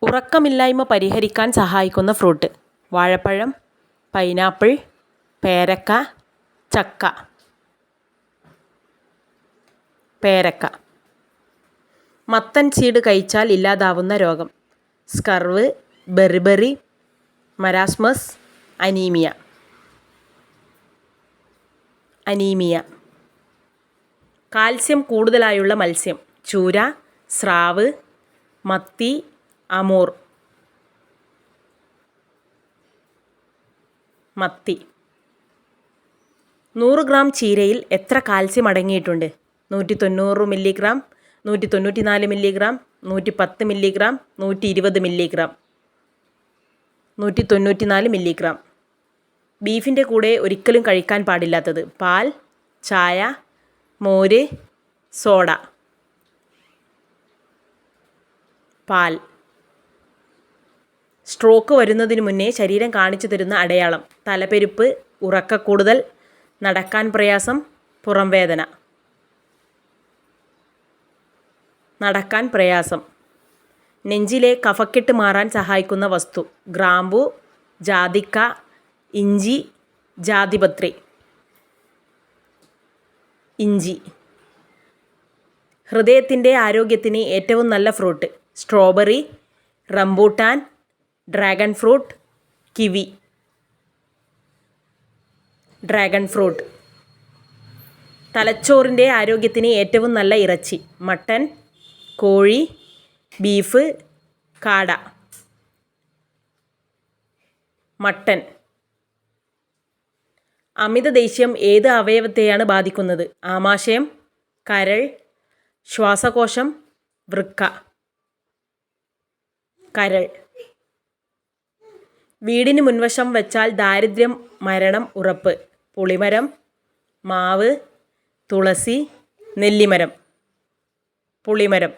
ഉറക്കമില്ലായ്മ പരിഹരിക്കാൻ സഹായിക്കുന്ന ഫ്രൂട്ട്: വാഴപ്പഴം, പൈനാപ്പിൾ, പേരക്ക, ചക്ക. പേരക്ക. മത്തൻ സീഡ് കഴിച്ചാൽ ഇല്ലാതാവുന്ന രോഗം: സ്കർവ്, ബെറിബറി, മരാസ്മസ്, അനീമിയ. കാൽസ്യം കൂടുതലായുള്ള മത്സ്യം: ചൂര, സ്രാവ്, മത്തി, അമൂർ. മത്തി. 100 ഗ്രാം ചീരയിൽ എത്ര കാൽസ്യം അടങ്ങിയിട്ടുണ്ട്? 190 milligram, 194 milligram, 110 milligram, 120 milligram. 194 milligram. ബീഫിൻ്റെ കൂടെ ഒരിക്കലും കഴിക്കാൻ പാടില്ലാത്തത്: പാൽ, ചായ, മോര്, സോഡ. പാൽ. സ്ട്രോക്ക് വരുന്നതിന് മുന്നേ ശരീരം കാണിച്ചു തരുന്ന അടയാളം: തലപ്പെരുപ്പ്, ഉറക്കക്കൂടുതൽ, നടക്കാൻ പ്രയാസം, പുറംവേദന. നടക്കാൻ പ്രയാസം. നെഞ്ചിലെ കഫക്കെട്ട് മാറാൻ സഹായിക്കുന്ന വസ്തു: ഗ്രാമ്പു, ജാതിക്ക, ഇഞ്ചി, ജാതിപത്രി. ഇഞ്ചി. ഹൃദയത്തിൻ്റെ ആരോഗ്യത്തിന് ഏറ്റവും നല്ല fruit: strawberry, rambutan, dragon fruit, kiwi. Dragon fruit. തലച്ചോറിൻ്റെ ആരോഗ്യത്തിന് ഏറ്റവും നല്ല ഇറച്ചി: മട്ടൻ, കോഴി, ബീഫ്, കാട. മട്ടൻ. അമിതദേഷ്യം ഏത് അവയവത്തെയാണ് ബാധിക്കുന്നത്? ആമാശയം, കരൾ, ശ്വാസകോശം, വൃക്ക. കരൾ. വീടിന് മുൻവശം വച്ചാൽ ദാരിദ്ര്യം, മരണം ഉറപ്പ്: പുളിമരം, മാവ്, തുളസി, നെല്ലിമരം. പുളിമരം.